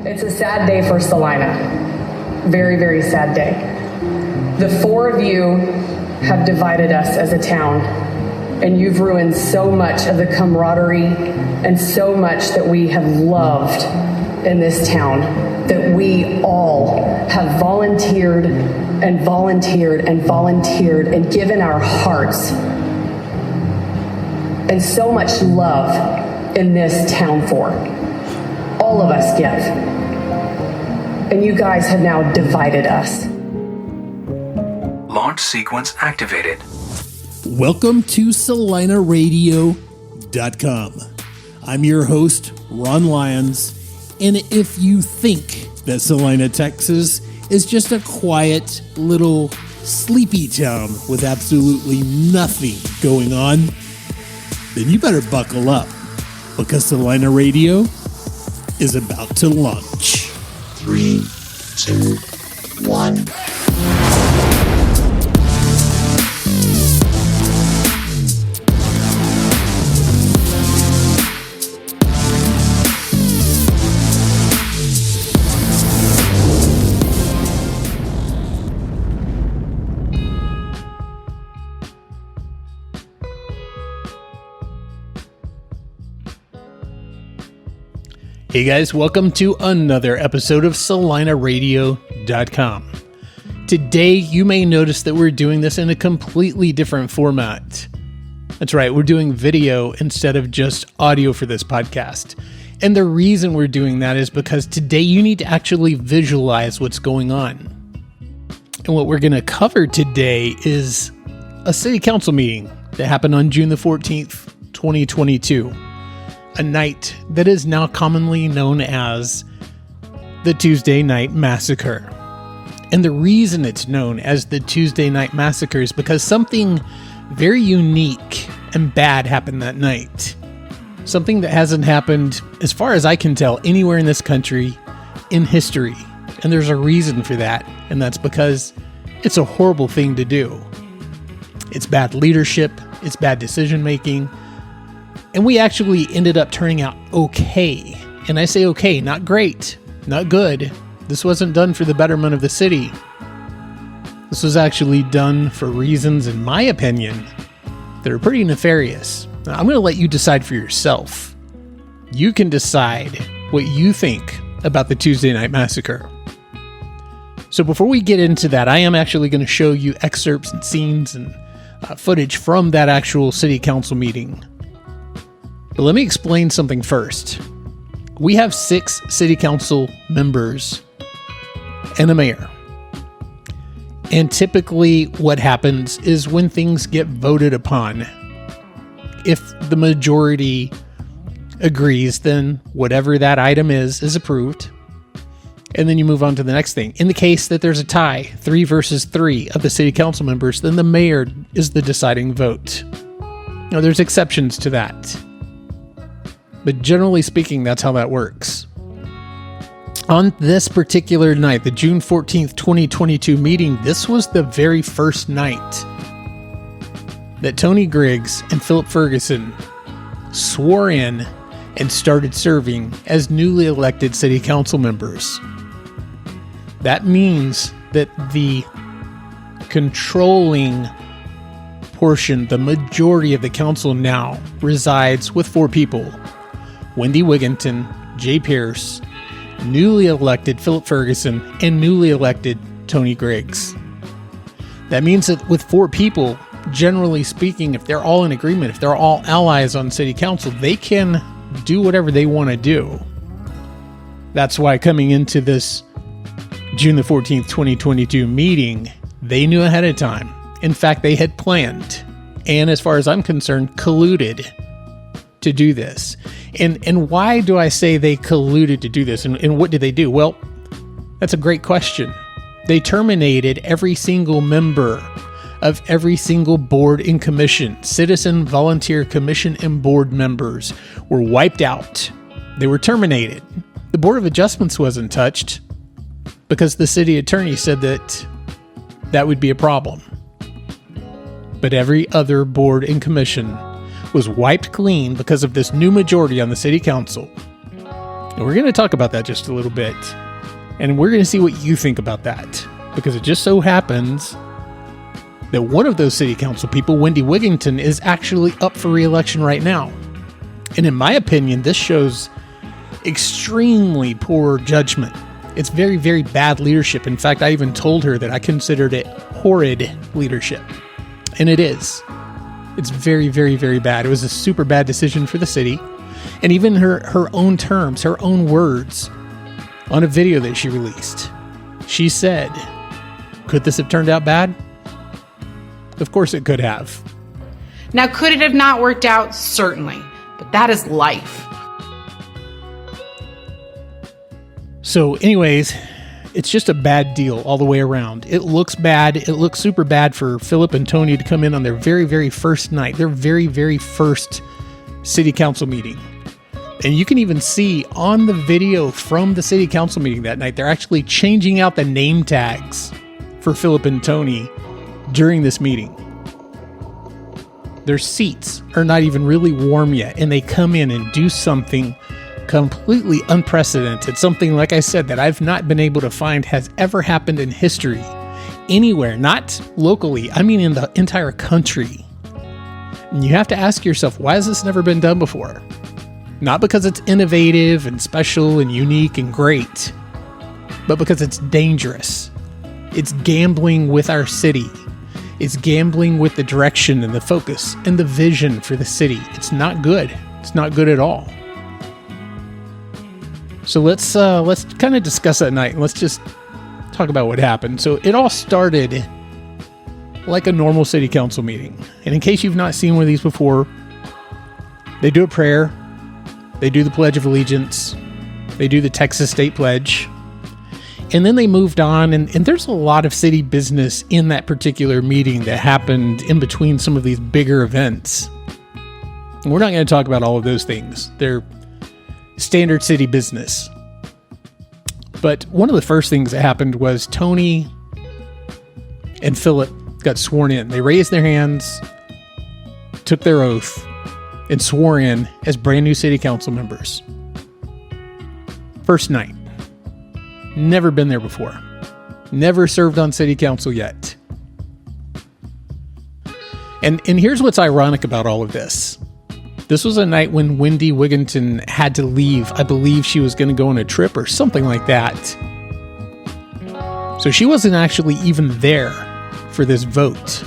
It's a sad day for Celina. Very, very sad day. The four of you have divided us as a town, and you've ruined so much of the camaraderie and so much that we have loved in this town, that we all have volunteered and volunteered and volunteered and given our hearts and so much love in this town for. All of us give. And you guys have now divided us. Launch sequence activated. Welcome to CelinaRadio.com. I'm your host, Ron Lyons, and if you think that Celina, Texas is just a quiet little sleepy town with absolutely nothing going on, then you better buckle up, because Celina Radio is about to launch. 3, 2, 1. Hey guys, welcome to another episode of CelinaRadio.com. Today, you may notice that we're doing this in a completely different format. That's right, we're doing video instead of just audio for this podcast. And the reason we're doing that is because today you need to actually visualize what's going on. And what we're going to cover today is a city council meeting that happened on June the 14th, 2022. A night that is now commonly known as the Tuesday Night Massacre. And the reason it's known as the Tuesday Night Massacre is because something very unique and bad happened that night. Something that hasn't happened, as far as I can tell, anywhere in this country in history. And there's a reason for that, and that's because it's a horrible thing to do. It's bad leadership, it's bad decision making, and we actually ended up turning out okay. And I say okay, not great, not good. This wasn't done for the betterment of the city. This was actually done for reasons, in my opinion, that are pretty nefarious. Now, I'm going to let you decide for yourself. You can decide what you think about the Tuesday Night Massacre. So before we get into that, I am actually going to show you excerpts and scenes and footage from that actual city council meeting. But let me explain something first. We have 6 city council members and a mayor. And typically what happens is when things get voted upon, if the majority agrees, then whatever that item is approved. And then you move on to the next thing. In the case that there's a tie, 3 versus 3 of the city council members, then the mayor is the deciding vote. Now there's exceptions to that. But generally speaking, that's how that works. On this particular night, the June 14th, 2022 meeting, this was the very first night that Tony Griggs and Philip Ferguson swore in and started serving as newly elected city council members. That means that the controlling portion, the majority of the council now resides with 4 people. Wendie Wigginton, Jay Pierce, newly elected Philip Ferguson, and newly elected Tony Griggs. That means that with 4 people, generally speaking, if they're all in agreement, if they're all allies on city council, they can do whatever they want to do. That's why coming into this June the 14th, 2022 meeting, they knew ahead of time. In fact, they had planned, and as far as I'm concerned, colluded to do this. And why do I say they colluded to do this? And what did they do? Well, that's a great question. They terminated every single member of every single board and commission. Citizen, volunteer, commission, and board members were wiped out. They were terminated. The Board of Adjustments wasn't touched because the city attorney said that that would be a problem. But every other board and commission was wiped clean because of this new majority on the city council. And we're going to talk about that just a little bit. And we're going to see what you think about that. Because it just so happens that one of those city council people, Wendie Wigginton, is actually up for re-election right now. And in my opinion, this shows extremely poor judgment. It's very, very bad leadership. In fact, I even told her that I considered it horrid leadership. And it is. It's very, very, very bad. It was a super bad decision for the city. And even her own terms, her own words on a video that she released. She said, could this have turned out bad? Of course it could have. Now, could it have not worked out? Certainly. But that is life. So anyways, it's just a bad deal all the way around. It looks bad. It looks super bad for Philip and Tony to come in on their very, very first night, their very, very first city council meeting. And you can even see on the video from the city council meeting that night, they're actually changing out the name tags for Philip and Tony during this meeting. Their seats are not even really warm yet, and they come in and do something completely unprecedented. Something, like I said, that I've not been able to find has ever happened in history anywhere, not locally, I mean in the entire country. And you have to ask yourself, why has this never been done before? Not because it's innovative and special and unique and great, but because it's dangerous. It's gambling with our city. It's gambling with the direction and the focus and the vision for the city. It's not good. It's not good at all. So let's kind of discuss that night. Let's just talk about what happened. So it all started like a normal city council meeting. And in case you've not seen one of these before, they do a prayer. They do the Pledge of Allegiance. They do the Texas State Pledge. And then they moved on, and there's a lot of city business in that particular meeting that happened in between some of these bigger events. And we're not going to talk about all of those things. They're standard city business. But one of the first things that happened was Tony and Philip got sworn in. They raised their hands, took their oath, and swore in as brand new city council members. First night. Never been there before. Never served on city council yet. And here's what's ironic about all of this. This was a night when Wendie Wigginton had to leave. I believe she was going to go on a trip or something like that. So she wasn't actually even there for this vote.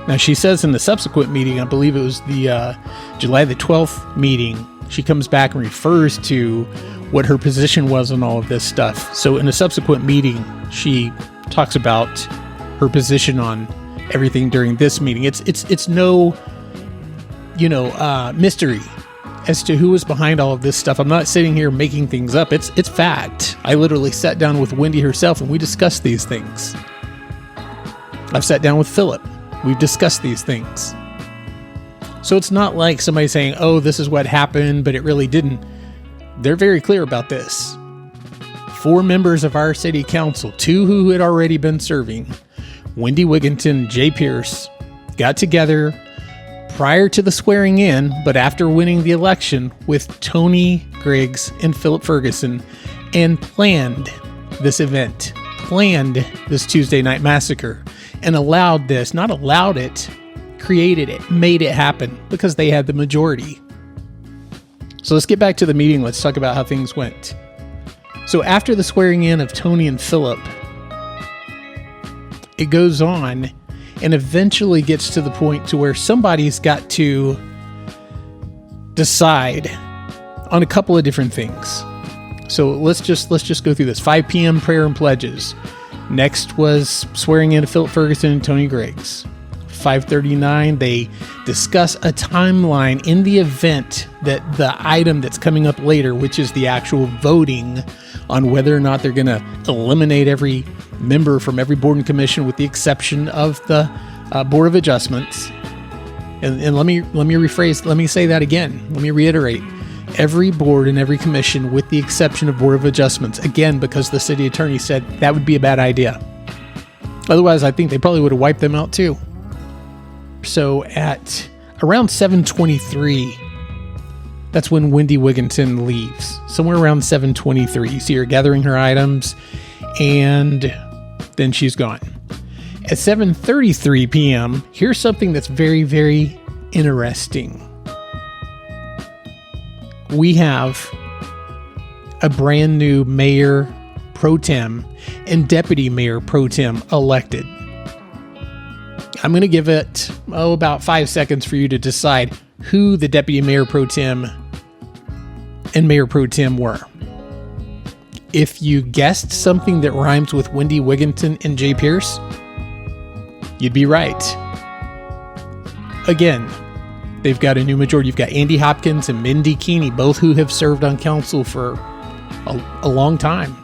Now, she says in the subsequent meeting, I believe it was the July the 12th meeting, she comes back and refers to what her position was on all of this stuff. So in a subsequent meeting, she talks about her position on everything during this meeting. It's no, mystery as to who was behind all of this stuff. I'm not sitting here making things up. It's fact. I literally sat down with Wendie herself and we discussed these things. I've sat down with Philip. We've discussed these things. So it's not like somebody saying, oh, this is what happened, but it really didn't. They're very clear about this. 4 members of our city council, 2 who had already been serving, Wendie Wigginton, Jay Pierce, got together prior to the swearing in, but after winning the election with Tony Griggs and Philip Ferguson, and planned this event, planned this Tuesday Night Massacre, and allowed this, not allowed it, created it, made it happen, because they had the majority. So let's get back to the meeting. Let's talk about how things went. So after the swearing in of Tony and Philip, it goes on and eventually gets to the point to where somebody's got to decide on a couple of different things. So let's just go through this. 5 p.m. prayer and pledges. Next was swearing in of Philip Ferguson and Tony Griggs. 5:39, they discuss a timeline in the event that the item that's coming up later, which is the actual voting on whether or not they're going to eliminate every member from every board and commission with the exception of the Board of Adjustments. And let me rephrase, let me say that again. Let me reiterate. Every board and every commission with the exception of Board of Adjustments. Again, because the city attorney said that would be a bad idea. Otherwise, I think they probably would have wiped them out too. So at around 7:23, That's when Wendie Wigginton leaves, somewhere around 7:23. So you're gathering her items, and then she's gone. At 7:33 p.m., here's something that's very, very interesting. We have a brand new mayor pro tem and deputy mayor pro tem elected. I'm going to give it, about 5 seconds for you to decide who the deputy mayor pro tem and mayor pro tem were. If you guessed something that rhymes with Wendie Wigginton and Jay Pierce, you'd be right. Again, they've got a new majority. You've got Andy Hopkins and Mindy Keeney, both who have served on council for a long time.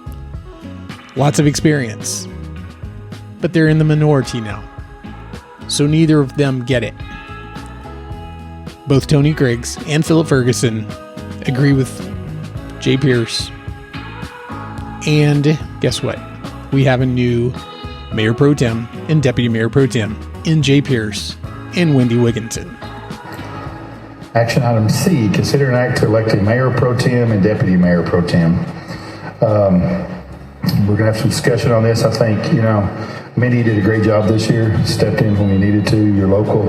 Lots of experience. But they're in the minority now. So neither of them get it. Both Tony Griggs and Philip Ferguson agree with Jay Pierce. And guess what? We have a new mayor pro tem and deputy mayor pro tem in Jay Pierce and Wendie Wigginton. Action item C, consider an act to elect a mayor pro tem and deputy mayor pro tem. We're going to have some discussion on this. I think, Mindy did a great job this year, stepped in when we needed to. You're local.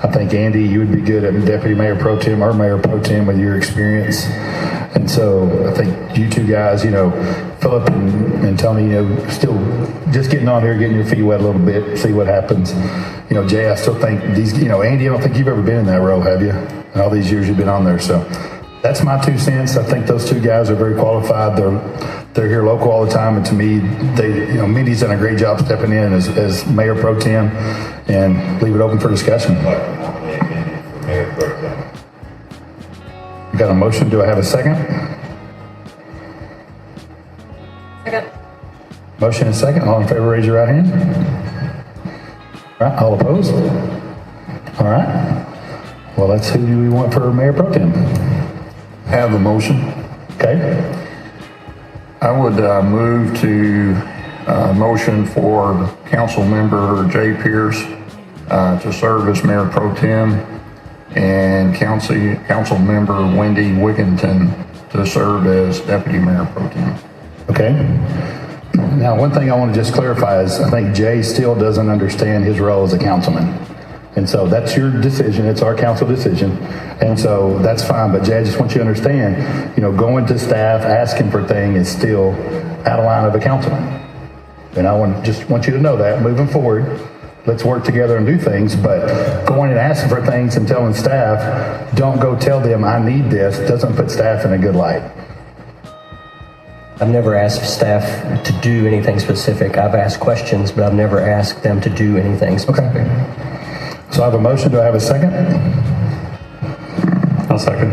I think, Andy, you would be good at deputy mayor pro tem or mayor pro tem with your experience. And so I think you two guys, Philip and Tony, still just getting on here, getting your feet wet a little bit, see what happens. Jay, I still think Andy, I don't think you've ever been in that role, have you? In all these years you've been on there. So that's my 2 cents. I think those two guys are very qualified. They're here local all the time, and to me, Mindy's done a great job stepping in as mayor pro tem, and leave it open for discussion. Got a motion? Do I have a second? Second. Motion and second. All in favor, raise your right hand. All right. All opposed? All right. Well, that's who we want for mayor pro tem. Have the motion. Okay. I would move to motion for council member Jay Pierce to serve as mayor pro tem, and council member Wendie Wigginton to serve as deputy mayor pro tem. Okay. Now, one thing I want to just clarify is I think Jay still doesn't understand his role as a councilman. And so that's your decision. It's our council decision. And so that's fine. But Jay, I just want you to understand, going to staff, asking for things is still out of line of a councilman. And I just want you to know that moving forward. Let's work together and do things, but going and asking for things and telling staff, don't go tell them I need this, doesn't put staff in a good light. I've never asked staff to do anything specific. I've asked questions, but I've never asked them to do anything specific. Okay. So I have a motion. Do I have a second? I'll second.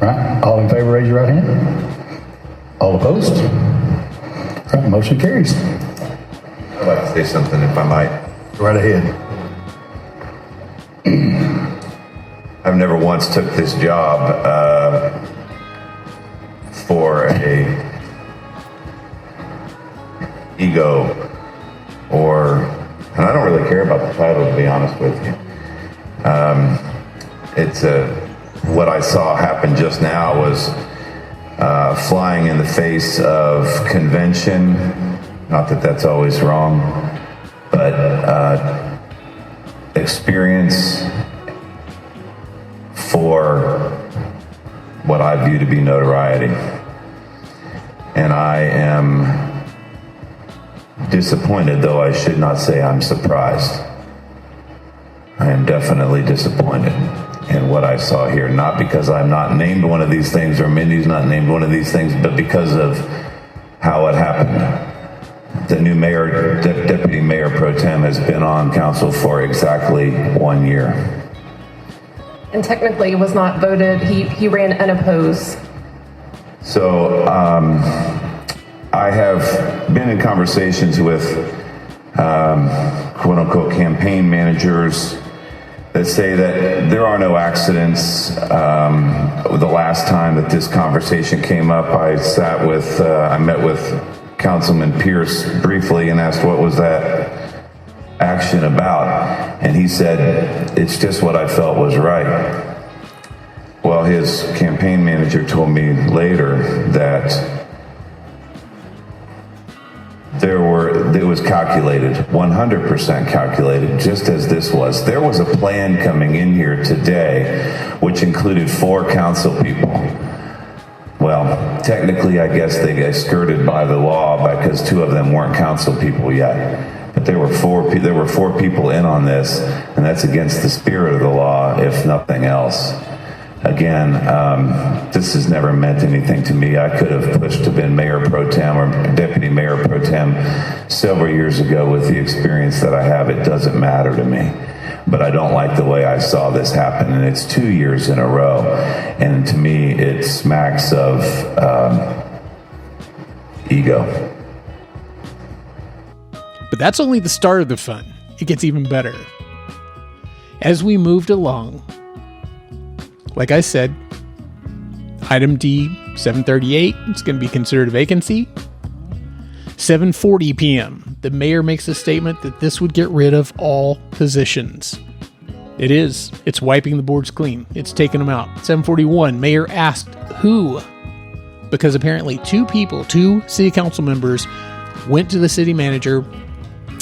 All right. All in favor, raise your right hand. All opposed? All right. Motion carries. I'd like to say something if I might. Right ahead. I've never once took this job for a ego and I don't really care about the title, to be honest with you. What I saw happen just now was flying in the face of convention. Not that that's always wrong, but experience for what I view to be notoriety. And I am disappointed, though I should not say I'm surprised. I am definitely disappointed in what I saw here, not because I'm not named one of these things or Mindy's not named one of these things, but because of how it happened. The new mayor, deputy mayor pro tem, has been on council for exactly 1 year. And technically was not voted, he ran unopposed. So I have been in conversations with quote unquote campaign managers that say that there are no accidents. The last time that this conversation came up, I met with Councilman Pierce briefly and asked what was that action about, and he said it's just what I felt was right. Well, his campaign manager told me later that it was calculated, 100% calculated, just as this was. There was a plan coming in here today which included 4 council people. Well, technically, I guess they got skirted by the law because 2 of them weren't council people yet. But there were 4 people in on this, and that's against the spirit of the law, if nothing else. Again, this has never meant anything to me. I could have pushed to been mayor pro tem or deputy mayor pro tem several years ago with the experience that I have. It doesn't matter to me. But I don't like the way I saw this happen, and it's 2 years in a row. And to me, it smacks of ego. But that's only the start of the fun. It gets even better. As we moved along, like I said, item D, 7:38, it's going to be considered a vacancy. 7:40 p.m., the mayor makes a statement that this would get rid of all positions. It is. It's wiping the boards clean. It's taking them out. 7:41, mayor asked who, because apparently 2 city council members went to the city manager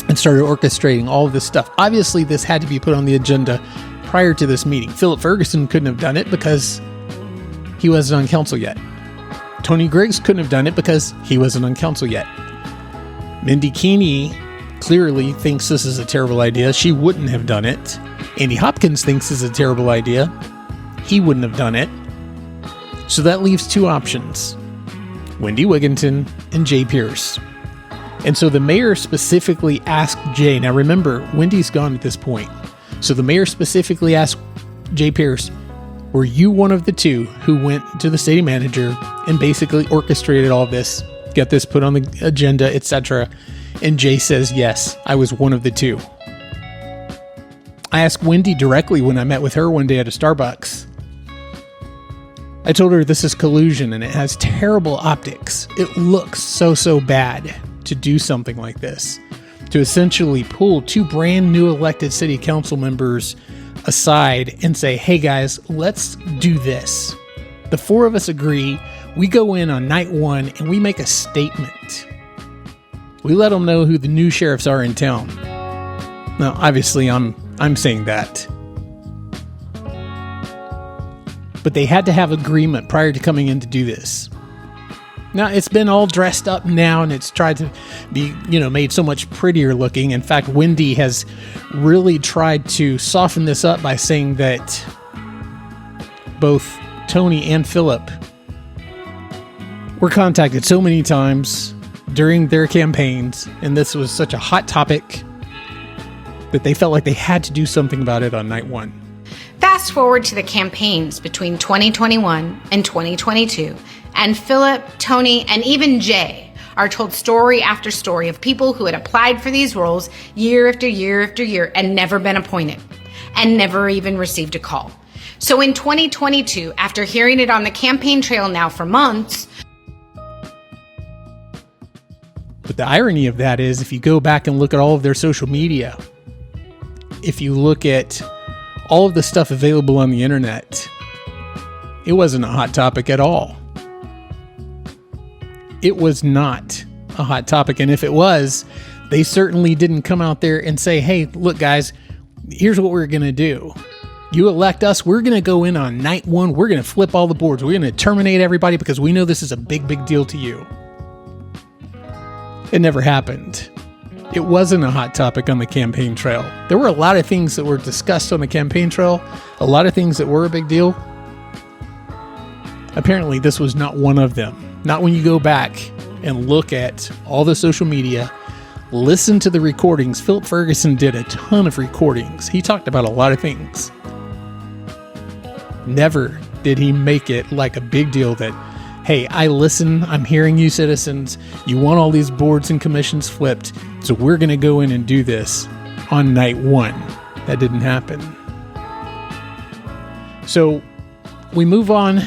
and started orchestrating all of this stuff. Obviously, this had to be put on the agenda prior to this meeting. Philip Ferguson couldn't have done it because he wasn't on council yet. Tony Griggs couldn't have done it because he wasn't on council yet. Mindy Keeney clearly thinks this is a terrible idea. She wouldn't have done it. Andy Hopkins thinks this is a terrible idea. He wouldn't have done it. So that leaves 2 options: Wendie Wigginton and Jay Pierce. And so the mayor specifically asked Jay. Now remember, Wendie's gone at this point. So the mayor specifically asked Jay Pierce, were you one of the 2 who went to the city manager and basically orchestrated all this, got this put on the agenda, etc.? And Jay says, yes, I was one of the 2. I asked Wendie directly when I met with her one day at a Starbucks. I told her this is collusion and it has terrible optics. It looks so bad to do something like this. To essentially pull 2 brand new elected city council members aside and say, hey guys, let's do this. The 4 of us agree. We go in on night 1 and we make a statement. We let them know who the new sheriffs are in town. Now, obviously, I'm saying that. But they had to have agreement prior to coming in to do this. Now, it's been all dressed up now, and it's tried to be, made so much prettier looking. In fact, Wendie has really tried to soften this up by saying that both Tony and Philip were contacted so many times during their campaigns, and this was such a hot topic that they felt like they had to do something about it on night 1. Fast forward to the campaigns between 2021 and 2022, and Philip, Tony, and even Jay are told story after story of people who had applied for these roles year after year after year and never been appointed, and never even received a call. So in 2022, after hearing it on the campaign trail now for months. But the irony of that is, if you go back and look at all of their social media, if you look at all of the stuff available on the internet, it wasn't a hot topic at all. It was not a hot topic. And if it was, they certainly didn't come out there and say, hey, look, guys, here's what we're going to do. You elect us. We're going to go in on night 1. We're going to flip all the boards. We're going to terminate everybody because we know this is a big deal to you. It never happened. It wasn't a hot topic on the campaign trail. There were a lot of things that were discussed on the campaign trail, a lot of things that were a big deal. Apparently, this was not one of them. Not when you go back and look at all the social media, listen to the recordings. Philip Ferguson did a ton of recordings. He talked about a lot of things. Never did he make it like a big deal that, hey, I listen, I'm hearing you citizens, you want all these boards and commissions flipped, so we're going to go in and do this on night 1. That didn't happen. So we move on,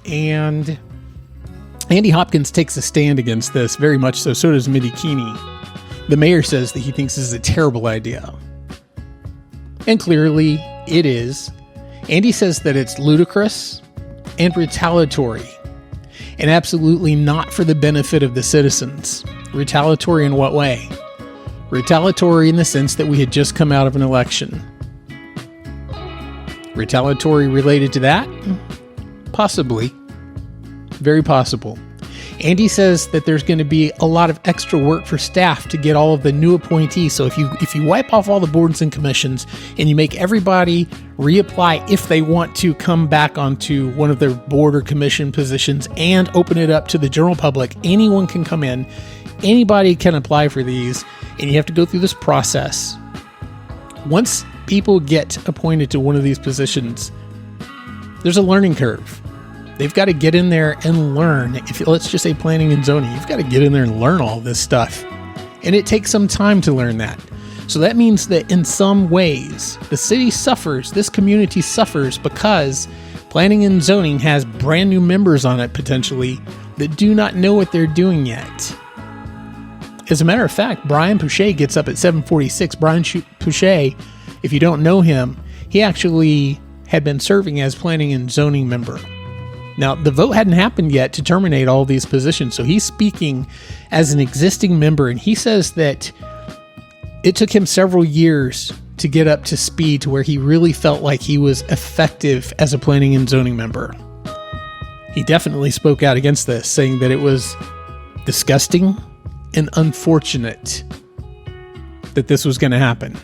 and Andy Hopkins takes a stand against this, very much so. So does Mindy Keeney. The mayor says that he thinks this is a terrible idea. And clearly, it is. Andy says that it's ludicrous, and retaliatory, and absolutely not for the benefit of the citizens. Retaliatory in what way? Retaliatory in the sense that we had just come out of an election. Retaliatory related to that? Possibly. Very possible. Andy says that there's going to be a lot of extra work for staff to get all of the new appointees. So if you wipe off all the boards and commissions and you make everybody reapply if they want to come back onto one of their board or commission positions and open it up to the general public, anyone can come in, anybody can apply for these, and you have to go through this process. Once people get appointed to one of these positions, there's a learning curve. They've got to get in there and learn. If let's just say planning and zoning, you've got to get in there and learn all this stuff. And it takes some time to learn that. So that means that in some ways, the city suffers, this community suffers because planning and zoning has brand new members on it potentially that do not know what they're doing yet. As a matter of fact, Brian Pouchet gets up at 7:46. Brian Pouchet, if you don't know him, he actually had been serving as planning and zoning member. Now, the vote hadn't happened yet to terminate all these positions, so he's speaking as an existing member, and he says that it took him several years to get up to speed to where he really felt like he was effective as a planning and zoning member. He definitely spoke out against this, saying that it was disgusting and unfortunate that this was going to happen.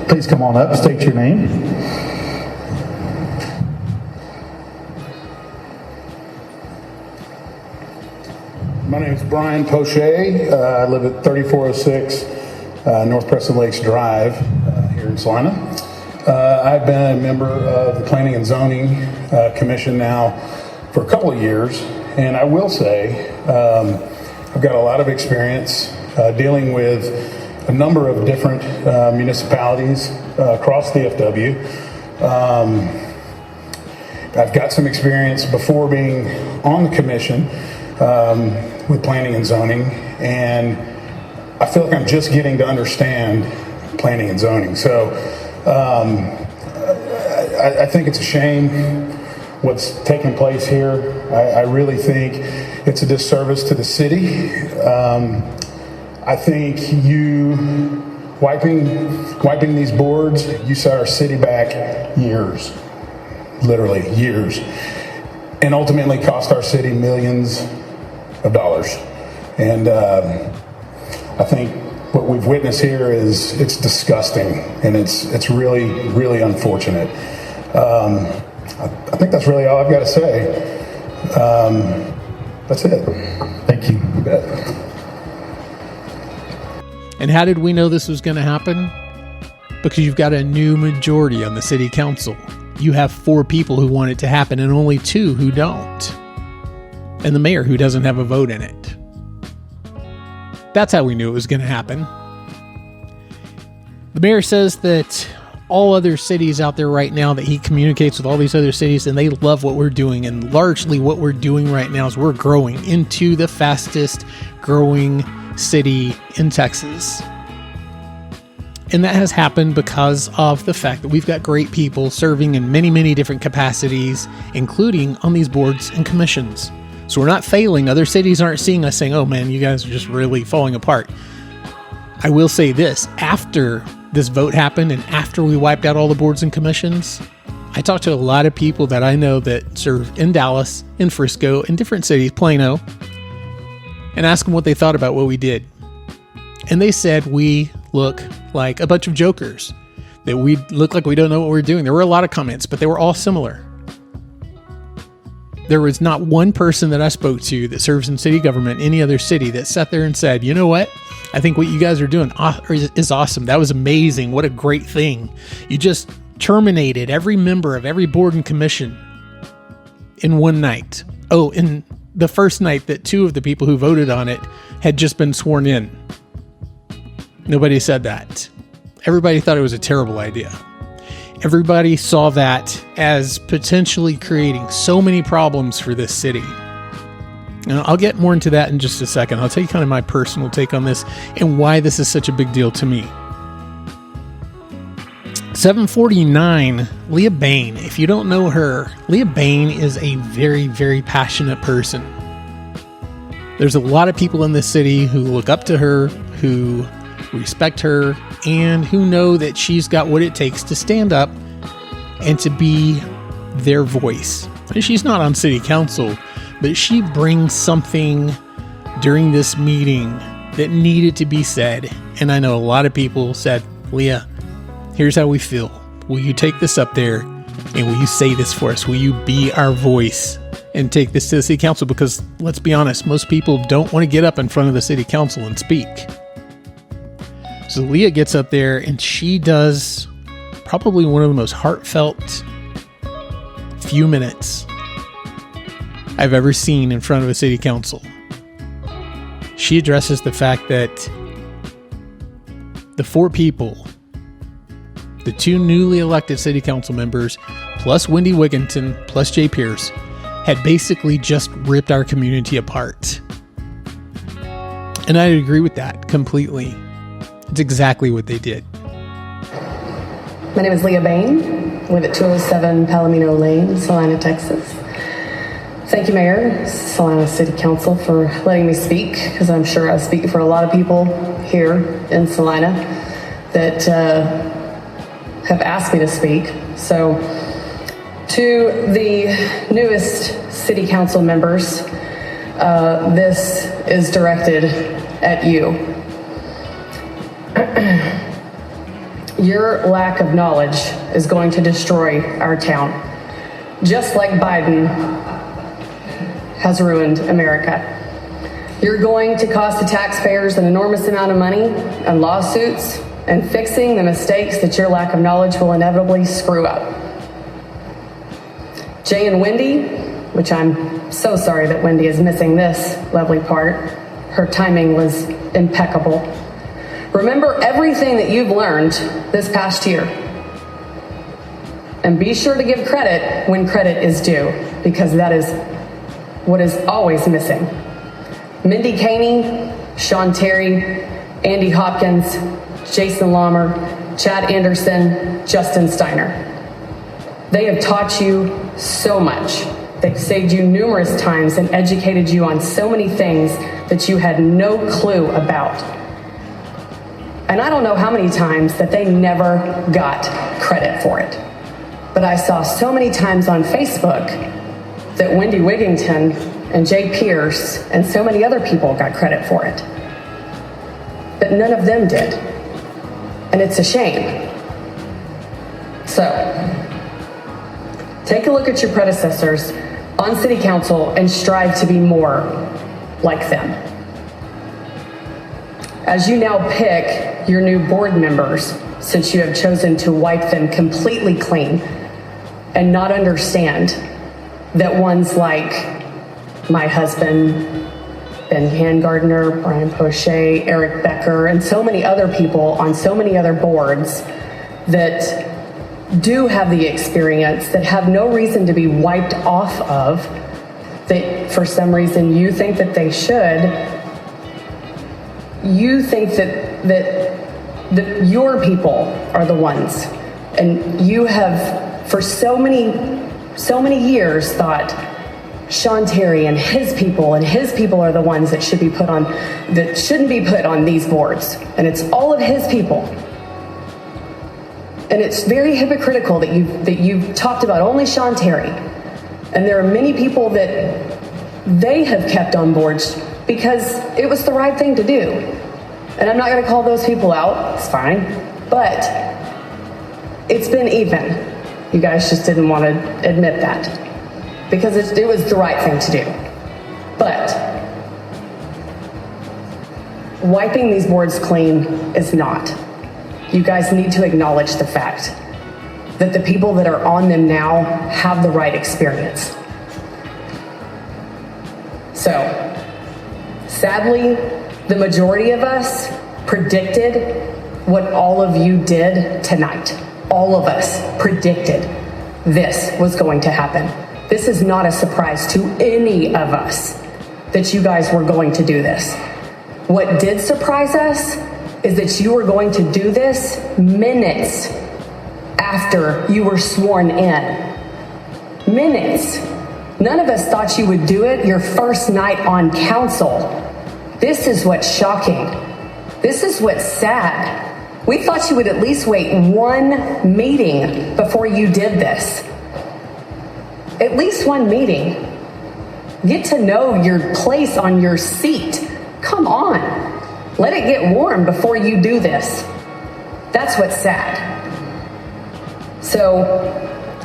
Please come on up, state your name. My name is Brian Pouchet. I live at 3406 North Preston Lakes Drive here in Celina. I've been a member of the Planning and Zoning Commission now for a couple of years, and I will say I've got a lot of experience dealing with a number of different municipalities across the FW. I've got some experience before being on the commission with planning and zoning, and I feel like I'm just getting to understand planning and zoning. So I think it's a shame what's taking place here. I really think it's a disservice to the city. I think you wiping these boards, you set our city back years, literally years, and ultimately cost our city millions of dollars. And I think what we've witnessed here it's disgusting, and it's really, really unfortunate. I think that's really all I've got to say. That's it. Thank you. You bet. And how did we know this was going to happen? Because you've got a new majority on the city council. You have 4 people who want it to happen and only 2 who don't. And the mayor who doesn't have a vote in it. That's how we knew it was going to happen. The mayor says that all other cities out there right now, that he communicates with all these other cities, and they love what we're doing. And largely what we're doing right now is we're growing into the fastest growing city in Texas. And that has happened because of the fact that we've got great people serving in many, many different capacities, including on these boards and commissions. So we're not failing. Other cities aren't seeing us saying, oh man, you guys are just really falling apart. I will say this, after this vote happened and after we wiped out all the boards and commissions, I talked to a lot of people that I know that serve in Dallas, in Frisco, in different cities, Plano, and asked them what they thought about what we did. And they said we look like a bunch of jokers, that we look like we don't know what we're doing. There were a lot of comments, but they were all similar. There was not one person that I spoke to that serves in city government, any other city, that sat there and said, you know what? I think what you guys are doing is awesome. That was amazing. What a great thing. You just terminated every member of every board and commission in one night. Oh, in the first night that 2 of the people who voted on it had just been sworn in. Nobody said that. Everybody thought it was a terrible idea. Everybody saw that as potentially creating so many problems for this city. Now, I'll get more into that in just a second. I'll tell you kind of my personal take on this and why this is such a big deal to me. 749, Leah Bain. If you don't know her, Leah Bain is a very, very passionate person. There's a lot of people in this city who look up to her, who respect her, and who know that she's got what it takes to stand up and to be their voice. She's not on city council, but she brings something during this meeting that needed to be said. And I know a lot of people said, Leah, here's how we feel. Will you take this up there and will you say this for us? Will you be our voice and take this to the city council? Because let's be honest, most people don't want to get up in front of the city council and speak. So Leah gets up there and she does probably one of the most heartfelt few minutes I've ever seen in front of a city council. She addresses the fact that the 4 people, the 2 newly elected city council members, plus Wendie Wigginton, plus Jay Pierce, had basically just ripped our community apart. And I agree with that completely. It's exactly what they did. My name is Leah Bain. I live at 207 Palomino Lane, Celina, Texas. Thank you, Mayor, Celina City Council, for letting me speak, because I'm sure I speak for a lot of people here in Celina that have asked me to speak. So, to the newest city council members, this is directed at you. Your lack of knowledge is going to destroy our town, just like Biden has ruined America. You're going to cost the taxpayers an enormous amount of money and lawsuits and fixing the mistakes that your lack of knowledge will inevitably screw up. Jay and Wendie, which I'm so sorry that Wendie is missing this lovely part. Her timing was impeccable. Remember everything that you've learned this past year. And be sure to give credit when credit is due, because that is what is always missing. Mindy Caney, Sean Terry, Andy Hopkins, Jason Lahmer, Chad Anderson, Justin Steiner. They have taught you so much. They've saved you numerous times and educated you on so many things that you had no clue about. And I don't know how many times that they never got credit for it. But I saw so many times on Facebook that Wendie Wigginton and Jay Pierce and so many other people got credit for it. But none of them did. And it's a shame. So, take a look at your predecessors on city council and strive to be more like them. As you now pick your new board members, since you have chosen to wipe them completely clean and not understand that ones like my husband, Ben Hangardner, Brian Poche, Eric Becker, and so many other people on so many other boards that do have the experience, that have no reason to be wiped off of, that for some reason you think that they should. You think that your people are the ones, and you have for so many years thought Sean Terry and his people are the ones that should be put on, that shouldn't be put on these boards, and it's all of his people. And it's very hypocritical that you've talked about only Sean Terry, and there are many people that they have kept on boards because it was the right thing to do. And I'm not going to call those people out, it's fine, but it's been even. You guys just didn't want to admit that because it was the right thing to do. But wiping these boards clean is not. You guys need to acknowledge the fact that the people that are on them now have the right experience. So, sadly, the majority of us predicted what all of you did tonight. All of us predicted this was going to happen. This is not a surprise to any of us that you guys were going to do this. What did surprise us is that you were going to do this minutes after you were sworn in. Minutes. None of us thought you would do it your first night on council. This is what's shocking. This is what's sad. We thought you would at least wait one meeting before you did this. At least one meeting. Get to know your place on your seat. Come on. Let it get warm before you do this. That's what's sad. So,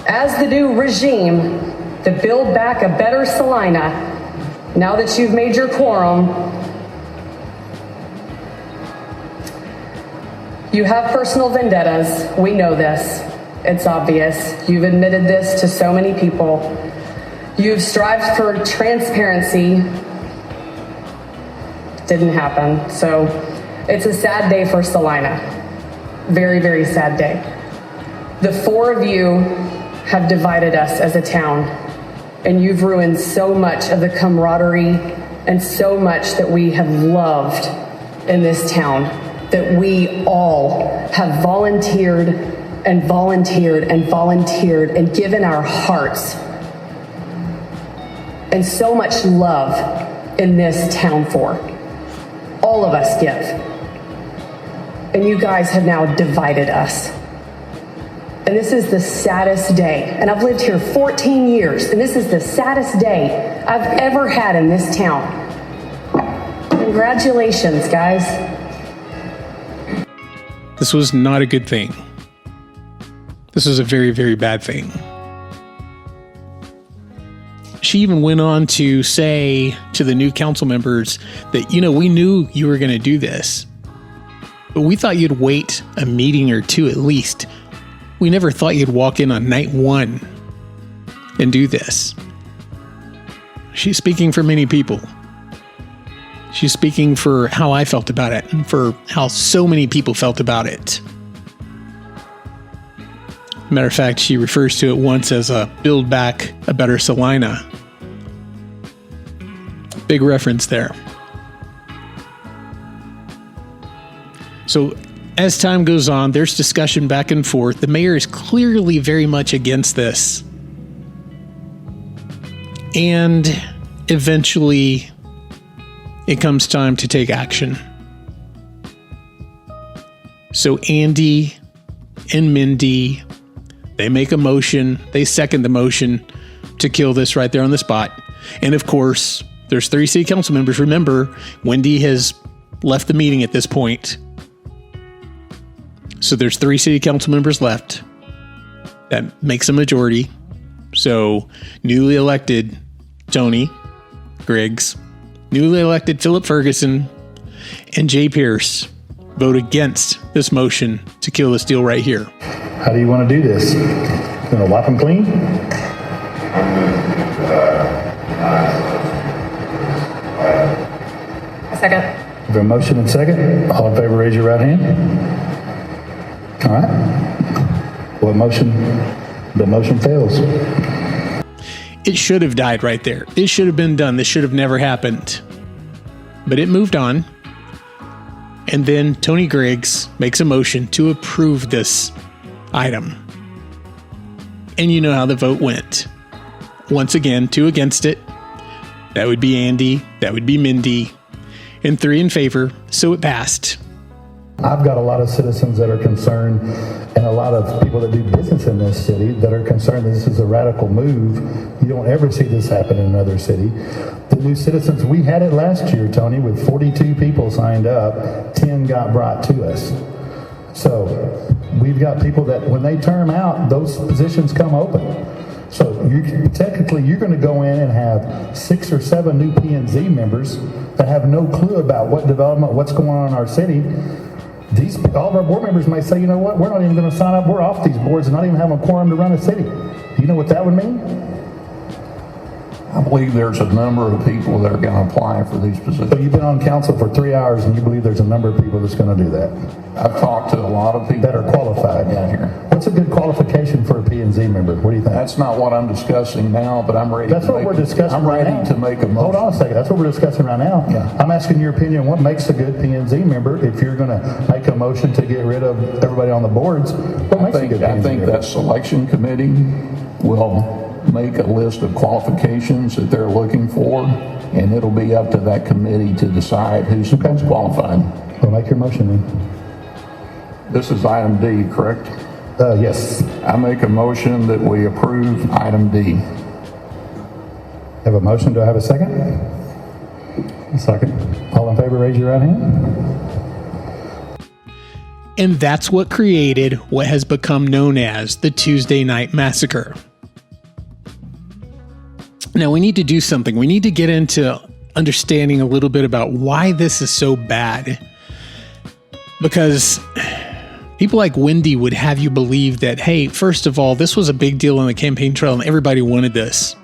as the new regime to build back a better Celina, now that you've made your quorum, you have personal vendettas. We know this. It's obvious. You've admitted this to so many people. You've strived for transparency. Didn't happen. So it's a sad day for Celina. Very, very sad day. The four of you have divided us as a town, and you've ruined so much of the camaraderie and so much that we have loved in this town, that we all have volunteered and volunteered and volunteered and given our hearts and so much love in this town for. All of us give. And you guys have now divided us. And this is the saddest day. And I've lived here 14 years, and this is the saddest day I've ever had in this town. Congratulations, guys. This was not a good thing. This was a very, very bad thing. She even went on to say to the new council members that, we knew you were going to do this, but we thought you'd wait a meeting or two at least. We never thought you'd walk in on night one and do this. She's speaking for many people. She's speaking for how I felt about it and for how so many people felt about it. Matter of fact, she refers to it once as a build back a better Celina. Big reference there. So as time goes on, there's discussion back and forth. The mayor is clearly very much against this. And eventually, it comes time to take action. So Andy and Mindy, they make a motion. They second the motion to kill this right there on the spot. And of course, there's 3 city council members. Remember, Wendie has left the meeting at this point. So there's 3 city council members left. That makes a majority. So newly elected Tony Griggs, newly elected Philip Ferguson, and Jay Pierce vote against this motion to kill this deal right here. How do you want to do this? You want to wipe them clean? A second. We have a motion and second. All in favor, raise your right hand. All right. Well, the motion fails. It should have died right there. It should have been done. This should have never happened. But it moved on. And then Tony Griggs makes a motion to approve this item. And you know how the vote went. Once again, 2 against it. That would be Andy. That would be Mindy. And 3 in favor. So it passed. I've got a lot of citizens that are concerned, and a lot of people that do business in this city that are concerned that this is a radical move. You don't ever see this happen in another city. The new citizens, we had it last year, Tony, with 42 people signed up, 10 got brought to us. So we've got people that when they term out, those positions come open. So technically you're going to go in and have 6 or 7 new P&Z members that have no clue about what development, what's going on in our city. All of our board members may say, you know what, we're not even going to sign up. We're off these boards and not even have a quorum to run a city. Do you know what that would mean? I believe there's a number of people that are going to apply for these positions. So you've been on council for 3 hours and you believe there's a number of people that's going to do that? I've talked to a lot of people that are qualified down here. What's a good qualification for a P&Z member? What do you think? That's not what I'm discussing now, but I'm ready. That's what we're discussing I'm right ready now. to make a motion. Hold on a second. That's what we're discussing right now. Yeah. I'm asking your opinion. What makes a good P&Z member? If you're going to make a motion to get rid of everybody on the boards, what makes a good P&Z I think member? that selection committee will make a list of qualifications that they're looking for, and it'll be up to that committee to decide who's qualified. Well, make your motion then. This is item D, correct? Yes. I make a motion that we approve item D. Have a motion. Do I have a second? A second. All in favor, raise your right hand. And that's what created what has become known as the Tuesday Night Massacre. Now we need to do something. We need to get into understanding a little bit about why this is so bad. Because people like Wendie would have you believe that, hey, first of all, this was a big deal on the campaign trail and everybody wanted this.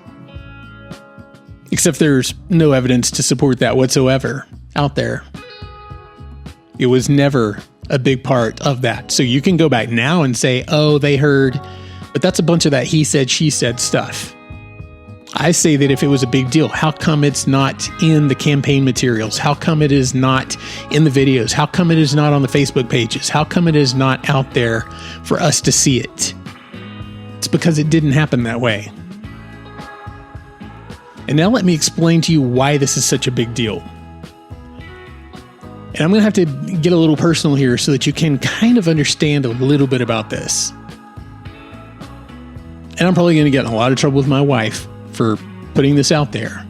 Except there's no evidence to support that whatsoever out there. It was never a big part of that. So you can go back now and say, oh, they heard, but that's a bunch of that he said, she said stuff. I say that if it was a big deal, how come it's not in the campaign materials? How come it is not in the videos? How come it is not on the Facebook pages? How come it is not out there for us to see it? It's because it didn't happen that way. And now let me explain to you why this is such a big deal. And I'm going to have to get a little personal here so that you can kind of understand a little bit about this. And I'm probably going to get in a lot of trouble with my wife for putting this out there.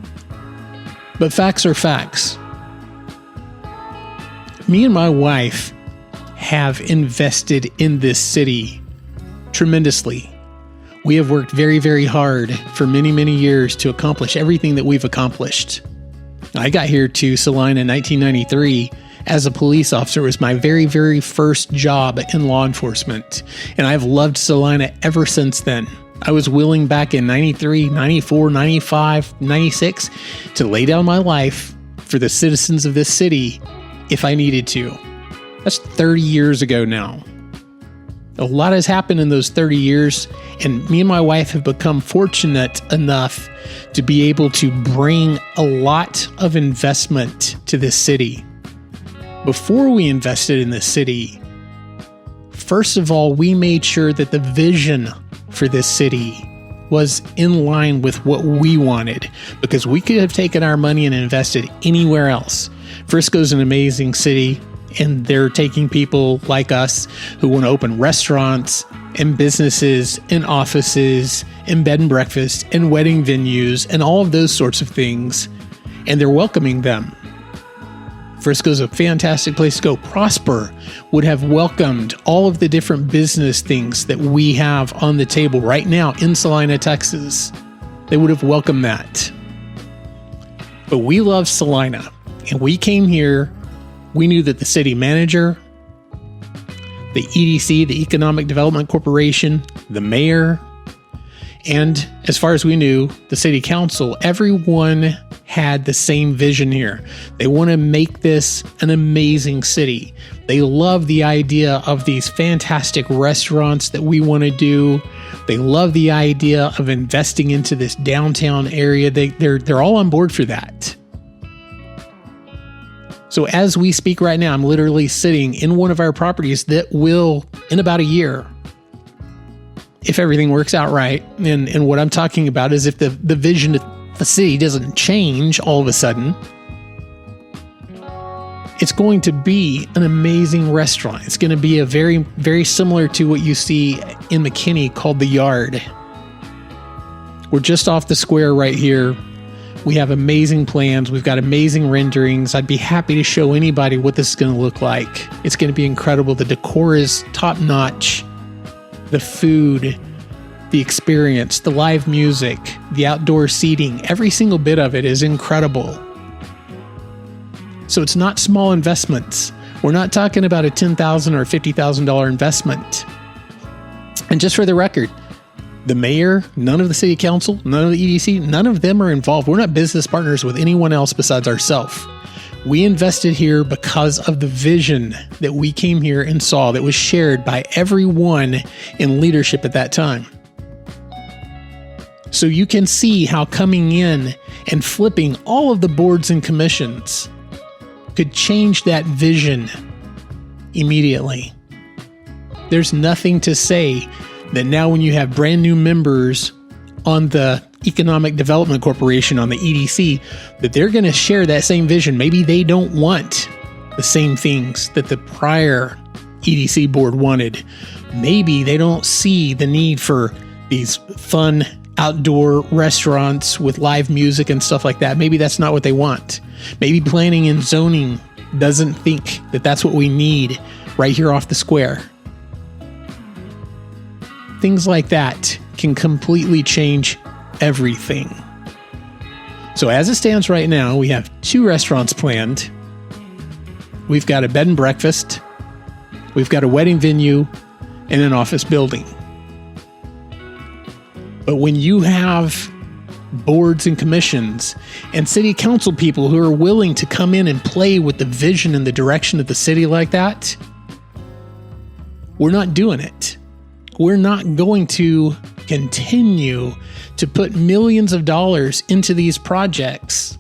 But facts are facts. Me and my wife have invested in this city tremendously. We have worked very, very hard for many, many years to accomplish everything that we've accomplished. I got here to Celina in 1993 as a police officer. It was my very, very first job in law enforcement. And I've loved Celina ever since then. I was willing back in 93, 94, 95, 96 to lay down my life for the citizens of this city if I needed to. That's 30 years ago now. A lot has happened in those 30 years, and me and my wife have become fortunate enough to be able to bring a lot of investment to this city. Before we invested in this city, first of all, we made sure that the vision for this city was in line with what we wanted, because we could have taken our money and invested anywhere else. Frisco's an amazing city, and they're taking people like us who want to open restaurants and businesses and offices and bed and breakfast and wedding venues and all of those sorts of things, and they're welcoming them. Frisco's a fantastic place to go. Prosper would have welcomed all of the different business things that we have on the table right now in Celina, Texas. They would have welcomed that. But we love Celina, and we came here. We knew that the city manager, the EDC, the Economic Development Corporation, the mayor, and as far as we knew, the city council, everyone had the same vision here. They want to make this an amazing city. They love the idea of these fantastic restaurants that we want to do. They love the idea of investing into this downtown area. They're all on board for that. So as we speak right now, I'm literally sitting in one of our properties that will, in about a year, if everything works out right, and what I'm talking about is if the vision of the city doesn't change all of a sudden, it's going to be an amazing restaurant. It's going to be a very, very similar to what you see in McKinney called The Yard. We're just off the square right here. We have amazing plans. We've got amazing renderings. I'd be happy to show anybody what this is going to look like. It's going to be incredible. The decor is top notch. The food, the experience, the live music, the outdoor seating, every single bit of it is incredible. So it's not small investments. We're not talking about a $10,000 or $50,000 investment. And just for the record, the mayor, none of the city council, none of the EDC, none of them are involved. We're not business partners with anyone else besides ourselves. We invested here because of the vision that we came here and saw that was shared by everyone in leadership at that time. So you can see how coming in and flipping all of the boards and commissions could change that vision immediately. There's nothing to say that now when you have brand new members on the Economic Development Corporation, on the EDC, that they're going to share that same vision. Maybe they don't want the same things that the prior EDC board wanted. Maybe they don't see the need for these fun outdoor restaurants with live music and stuff like that. Maybe that's not what they want. Maybe planning and zoning doesn't think that that's what we need right here off the square. Things like that can completely change everything. So as it stands right now, we have 2 restaurants planned. We've got a bed and breakfast. We've got a wedding venue and an office building. But when you have boards and commissions and city council people who are willing to come in and play with the vision and the direction of the city like that, we're not doing it. We're not going to continue to put millions of dollars into these projects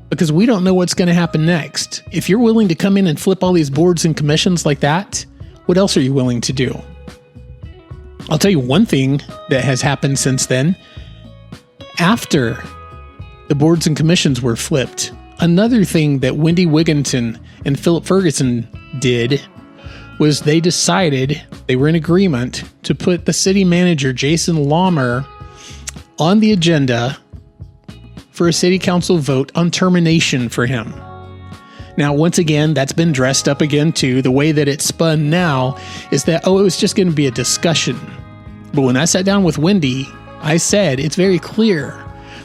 because we don't know what's going to happen next. If you're willing to come in and flip all these boards and commissions like that, what else are you willing to do? I'll tell you one thing that has happened since then. After the boards and commissions were flipped, another thing that Wendie Wigginton and Philip Ferguson did was they decided, they were in agreement to put the city manager, Jason Laumer, on the agenda for a city council vote on termination for him. Now, once again, that's been dressed up again too. The way that it's spun now is that, it was just going to be a discussion. But when I sat down with Wendie, I said, it's very clear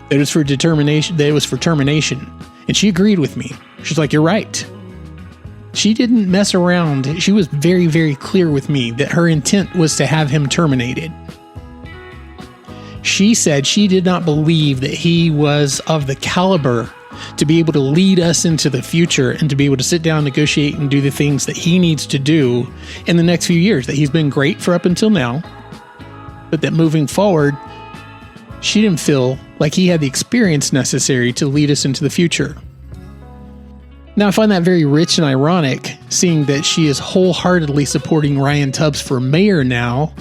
that it was for determination, that it was for termination. And she agreed with me. She's like, you're right. She didn't mess around. She was very, very clear with me that her intent was to have him terminated. She said she did not believe that he was of the caliber to be able to lead us into the future and to be able to sit down, negotiate, and do the things that he needs to do in the next few years. That he's been great for up until now, but that moving forward, she didn't feel like he had the experience necessary to lead us into the future. Now, I find that very rich and ironic, seeing that she is wholeheartedly supporting Ryan Tubbs for mayor now.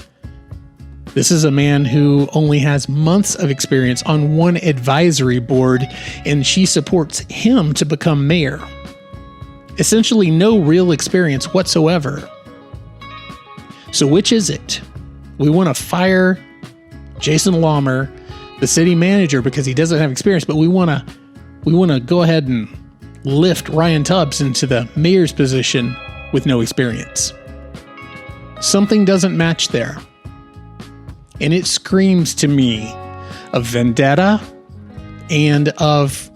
This is a man who only has months of experience on one advisory board, and she supports him to become mayor. Essentially no real experience whatsoever. So which is it? We want to fire Jason Laumer, the city manager, because he doesn't have experience, but we want to go ahead and lift Ryan Tubbs into the mayor's position with no experience. Something doesn't match there. And it screams to me of vendetta and of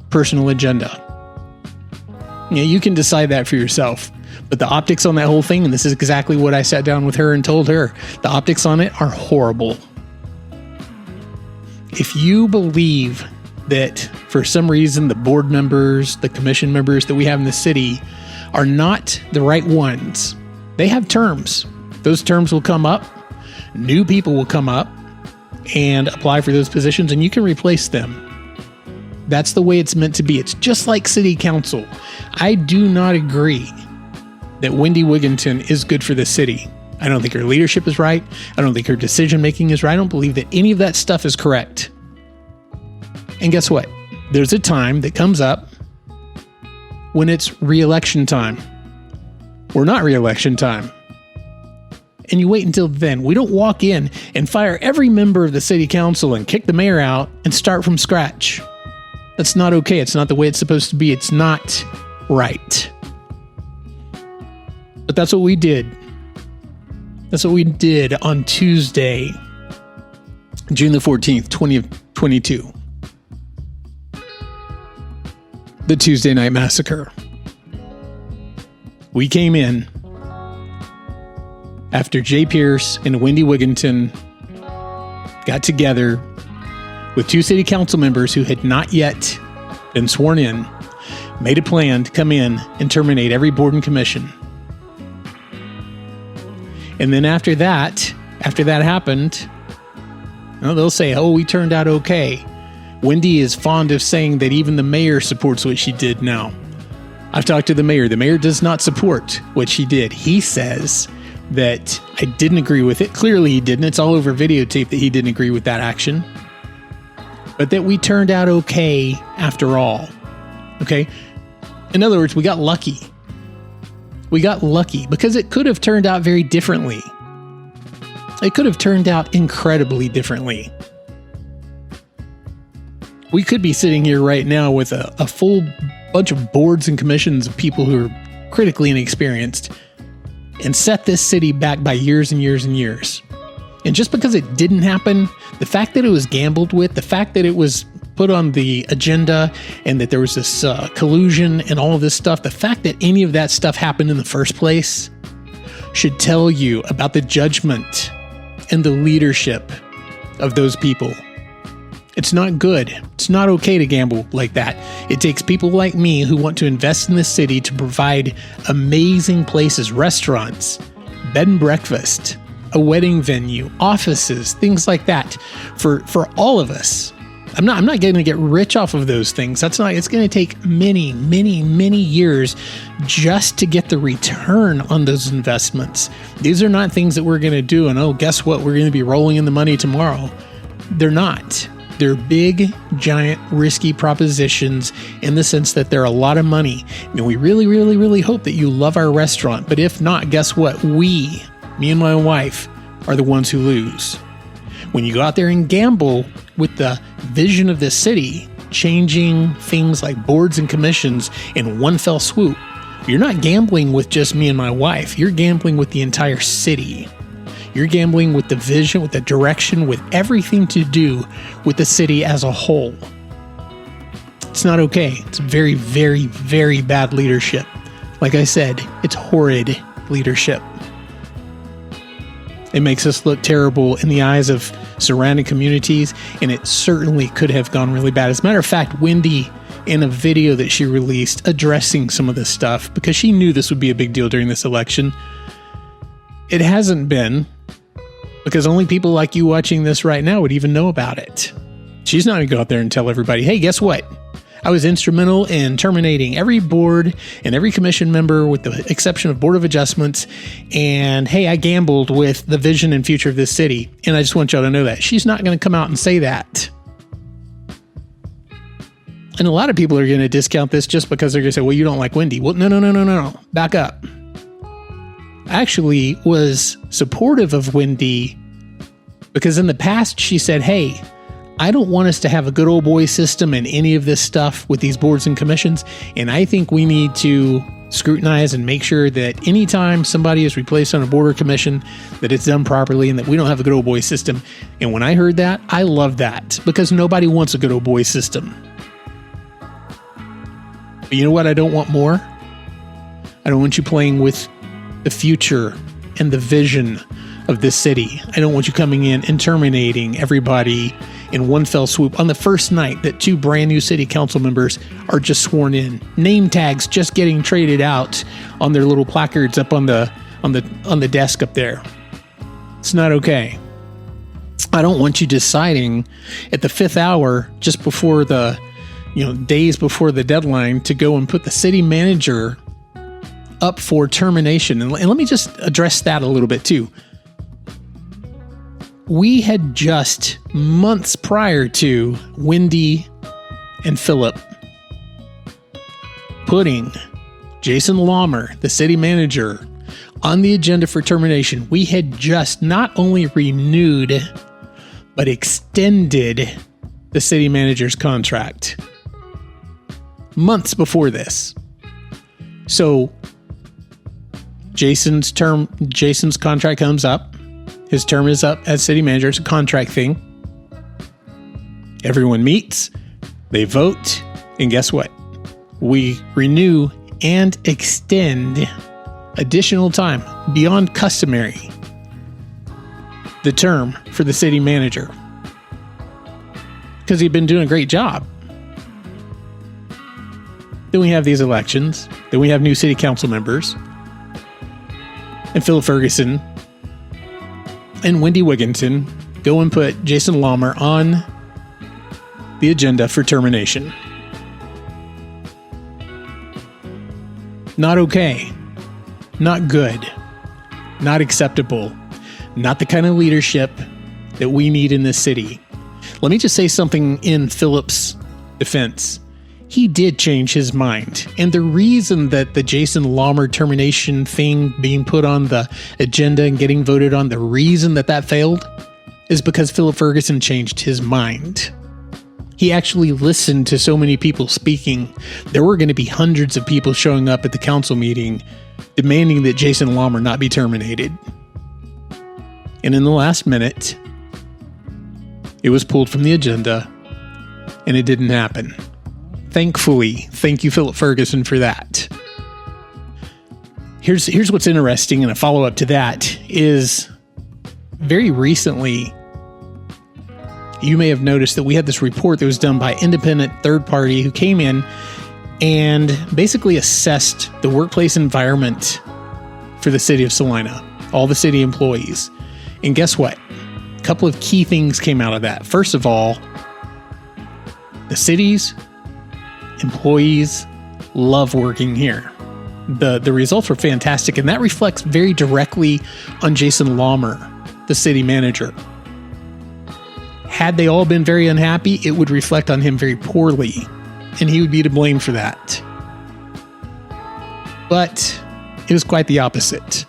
personal agenda. You can decide that for yourself. But the optics on that whole thing, and this is exactly what I sat down with her and told her, the optics on it are horrible. If you believe that for some reason the board members, the commission members that we have in the city are not the right ones, they have terms. Those terms will come up. New people will come up and apply for those positions, and you can replace them. That's the way it's meant to be. It's just like city council. I do not agree that Wendie Wigginton is good for the city. I don't think her leadership is right. I don't think her decision-making is right. I don't believe that any of that stuff is correct. And guess what? There's a time that comes up when it's re-election time. Or not re-election time. And you wait until then. We don't walk in and fire every member of the city council and kick the mayor out and start from scratch. That's not okay. It's not the way it's supposed to be. It's not right. But that's what we did. That's what we did on Tuesday, June the 14th, 2022. The Tuesday Night Massacre. We came in after Jay Pierce and Wendie Wigginton got together with 2 city council members who had not yet been sworn in, made a plan to come in and terminate every board and commission. And then after that happened, they'll say, oh, we turned out okay. Wendie is fond of saying that even the mayor supports what she did now. I've talked to the mayor. The mayor does not support what she did. He says that I didn't agree with it. Clearly he didn't. It's all over videotape that he didn't agree with that action. But that we turned out okay after all. Okay? In other words, we got lucky. We got lucky because it could have turned out very differently. It could have turned out incredibly differently. We could be sitting here right now with a full bunch of boards and commissions of people who are critically inexperienced and set this city back by years and years and years. And just because it didn't happen, the fact that it was gambled with, the fact that it was put on the agenda and that there was this collusion and all of this stuff, the fact that any of that stuff happened in the first place should tell you about the judgment and the leadership of those people. It's not good. It's not okay to gamble like that. It takes people like me who want to invest in this city to provide amazing places, restaurants, bed and breakfast, a wedding venue, offices, things like that for all of us. I'm not going to get rich off of those things. It's going to take many, many, many years just to get the return on those investments. These are not things that we're going to do and, oh, guess what? We're going to be rolling in the money tomorrow. They're not. They're big, giant, risky propositions in the sense that they're a lot of money. And we really, really, really hope that you love our restaurant. But if not, guess what? Me and my wife are the ones who lose. When you go out there and gamble with the vision of this city, changing things like boards and commissions in one fell swoop, you're not gambling with just me and my wife. You're gambling with the entire city. You're gambling with the vision, with the direction, with everything to do with the city as a whole. It's not okay. It's very, very, very bad leadership. Like I said, it's horrid leadership. It makes us look terrible in the eyes of surrounding communities, and it certainly could have gone really bad. As a matter of fact, Wendie, in a video that she released addressing some of this stuff, because she knew this would be a big deal during this election, it hasn't been, because only people like you watching this right now would even know about it. She's not going to go out there and tell everybody, hey, guess what? I was instrumental in terminating every board and every commission member with the exception of Board of Adjustments. And hey, I gambled with the vision and future of this city. And I just want y'all to know that. She's not going to come out and say that. And a lot of people are going to discount this just because they're going to say, well, you don't like Wendie. Well, no. Back up. I actually was supportive of Wendie because in the past she said, hey, I don't want us to have a good old boy system in any of this stuff with these boards and commissions. And I think we need to scrutinize and make sure that anytime somebody is replaced on a board or commission, that it's done properly and that we don't have a good old boy system. And when I heard that, I loved that because nobody wants a good old boy system. But you know what I don't want more? I don't want you playing with the future and the vision of this city. I don't want you coming in and terminating everybody in one fell swoop on the first night that 2 brand new city council members are just sworn in. Name tags just getting traded out on their little placards up on the desk up there. It's not okay. I don't want you deciding at the 5th hour, just before the, days before the deadline, to go and put the city manager up for termination. And let me just address that a little bit too. We had just months prior to Wendie and Philip putting Jason Lawmer, the city manager, on the agenda for termination. We had just not only renewed, but extended the city manager's contract months before this. So Jason's contract comes up. His term is up as city manager. It's a contract thing. Everyone meets, they vote, and guess what? We renew and extend additional time beyond customary the term for the city manager because he'd been doing a great job. Then we have these elections. Then we have new city council members. And Philip Ferguson and Wendie Wigginton go and put Jason Lahmer on the agenda for termination. Not okay. Not good. Not acceptable. Not the kind of leadership that we need in this city. Let me just say something in Philip's defense. He did change his mind. And the reason that the Jason Lahmer termination thing being put on the agenda and getting voted on, the reason that failed is because Philip Ferguson changed his mind. He actually listened to so many people speaking. There were going to be hundreds of people showing up at the council meeting demanding that Jason Lahmer not be terminated. And in the last minute, it was pulled from the agenda and it didn't happen. Thankfully, thank you, Philip Ferguson, for that. Here's what's interesting, and a follow-up to that is very recently, you may have noticed that we had this report that was done by independent third party who came in and basically assessed the workplace environment for the city of Celina, all the city employees. And guess what? A couple of key things came out of that. First of all, the city's employees love working here. The results were fantastic, and that reflects very directly on Jason Lahmer, the city manager. Had they all been very unhappy, it would reflect on him very poorly, and he would be to blame for that. But it was quite the opposite.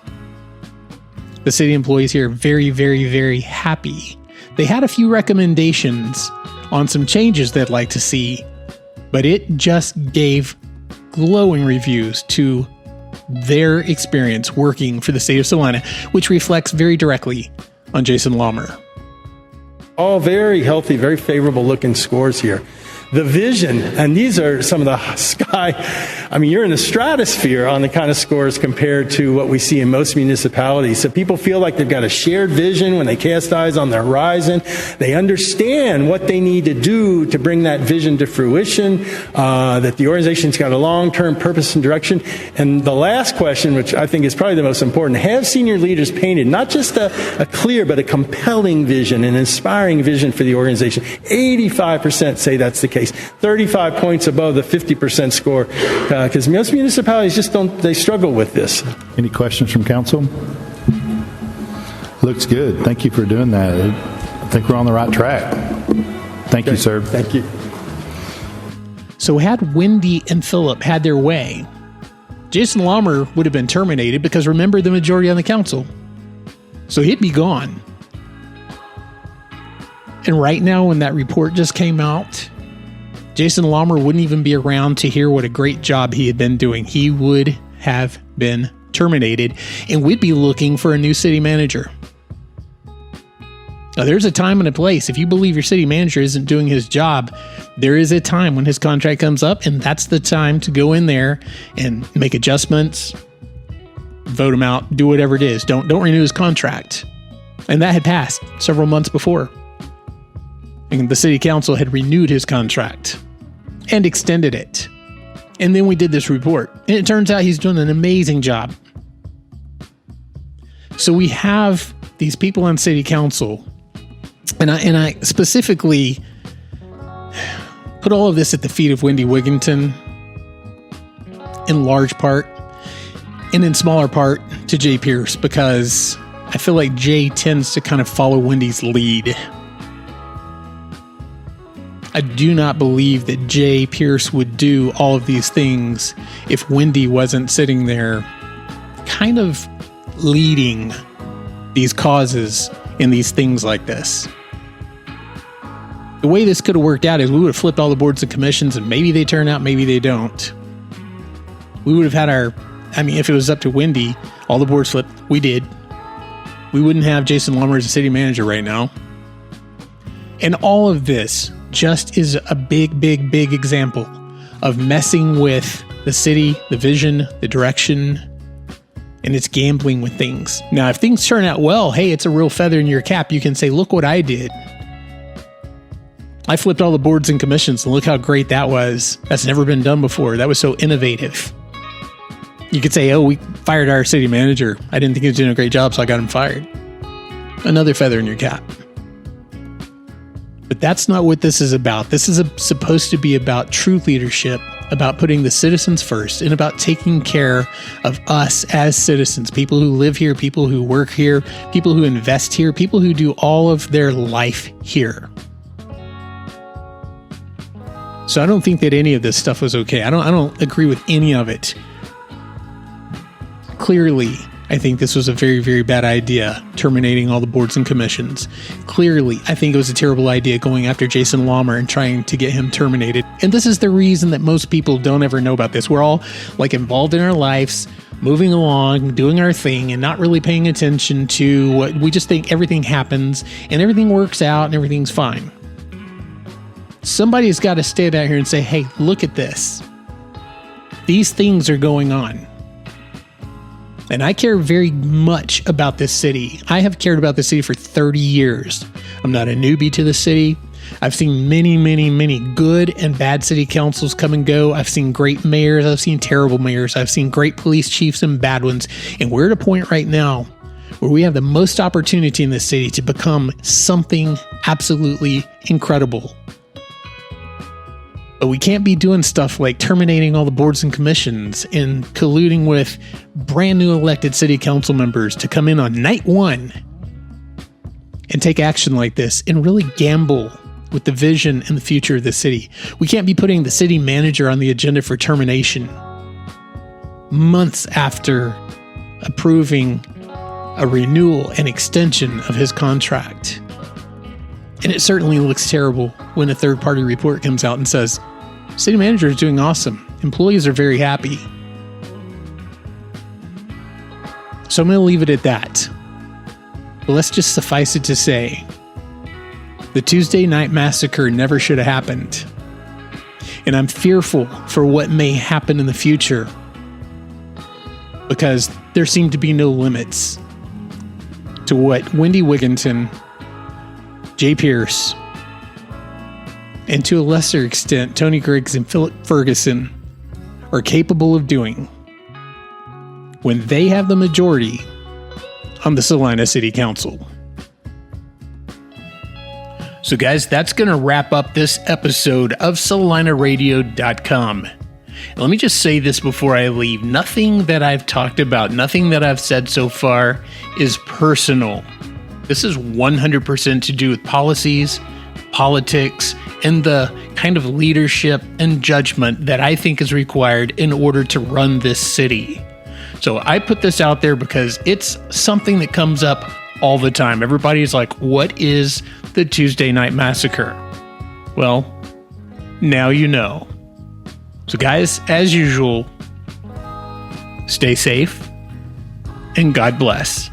The city employees here are very, very, very happy. They had a few recommendations on some changes they'd like to see, but it just gave glowing reviews to their experience working for the state of Celina, which reflects very directly on Jason Lahmer. All very healthy, very favorable looking scores here. The vision, and these are some of the sky, I mean, you're in the stratosphere on the kind of scores compared to what we see in most municipalities. So people feel like they've got a shared vision when they cast eyes on the horizon. They understand what they need to do to bring that vision to fruition, that the organization's got a long-term purpose and direction. And the last question, which I think is probably the most important, have senior leaders painted not just a clear but a compelling vision, an inspiring vision for the organization. 85% say that's the case. 35 points above the 50% score, because most municipalities just they struggle with this. Any questions from council? Looks good. Thank you for doing that. I think we're on the right track. Thank you, sir. Thank you. So had Wendie and Philip had their way, Jason Lahmer would have been terminated because remember the majority on the council. So he'd be gone. And right now when that report just came out, Jason Lahmer wouldn't even be around to hear what a great job he had been doing. He would have been terminated, and we'd be looking for a new city manager. Now, there's a time and a place. If you believe your city manager isn't doing his job, there is a time when his contract comes up, and that's the time to go in there and make adjustments, vote him out, do whatever it is. Don't renew his contract. And that had passed several months before. And the city council had renewed his contract and extended it. And then we did this report. And it turns out he's doing an amazing job. So we have these people on city council. And I specifically put all of this at the feet of Wendie Wigginton in large part, and in smaller part to Jay Pierce, because I feel like Jay tends to kind of follow Wendie's lead. I do not believe that Jay Pierce would do all of these things if Wendie wasn't sitting there kind of leading these causes in these things like this. The way this could have worked out is we would have flipped all the boards and commissions, and maybe they turn out, maybe they don't. We would have had if it was up to Wendie, all the boards flipped. We did. We wouldn't have Jason Lahmer as a city manager right now. And all of this just is a big, big, big example of messing with the city, the vision, the direction, and it's gambling with things. Now, if things turn out well, hey, it's a real feather in your cap. You can say, look what I did. I flipped all the boards and commissions, and look how great that was. That's never been done before. That was so innovative. You could say, oh, we fired our city manager. I didn't think he was doing a great job, so I got him fired. Another feather in your cap. But that's not what this is about. This is supposed to be about true leadership, about putting the citizens first, and about taking care of us as citizens, people who live here, people who work here, people who invest here, people who do all of their life here. So I don't think that any of this stuff was okay. I don't agree with any of it. Clearly, I think this was a very, very bad idea, terminating all the boards and commissions. Clearly, I think it was a terrible idea going after Jason Lawmer and trying to get him terminated. And this is the reason that most people don't ever know about this. We're all like involved in our lives, moving along, doing our thing, and not really paying attention to what we just think everything happens and everything works out and everything's fine. Somebody's got to stand out here and say, hey, look at this. These things are going on. And I care very much about this city. I have cared about this city for 30 years. I'm not a newbie to the city. I've seen many, many, many good and bad city councils come and go. I've seen great mayors. I've seen terrible mayors. I've seen great police chiefs and bad ones. And we're at a point right now where we have the most opportunity in this city to become something absolutely incredible. But we can't be doing stuff like terminating all the boards and commissions and colluding with brand new elected city council members to come in on night one and take action like this and really gamble with the vision and the future of the city. We can't be putting the city manager on the agenda for termination months after approving a renewal and extension of his contract. And it certainly looks terrible when a third-party report comes out and says, city manager is doing awesome. Employees are very happy. So I'm going to leave it at that. But let's just suffice it to say, the Tuesday Night Massacre never should have happened. And I'm fearful for what may happen in the future because there seem to be no limits to what Wendie Wigginton, Jay Pierce, and to a lesser extent, Tony Griggs and Ferguson are capable of doing when they have the majority on the Celina City Council. So guys, that's going to wrap up this episode of CelinaRadio.com. Let me just say this before I leave. Nothing that I've talked about, nothing that I've said so far is personal. This is 100% to do with policies, politics, and the kind of leadership and judgment that I think is required in order to run this city. So I put this out there because it's something that comes up all the time. Everybody's like, what is the Tuesday Night Massacre? Well, now you know. So guys, as usual, stay safe and God bless.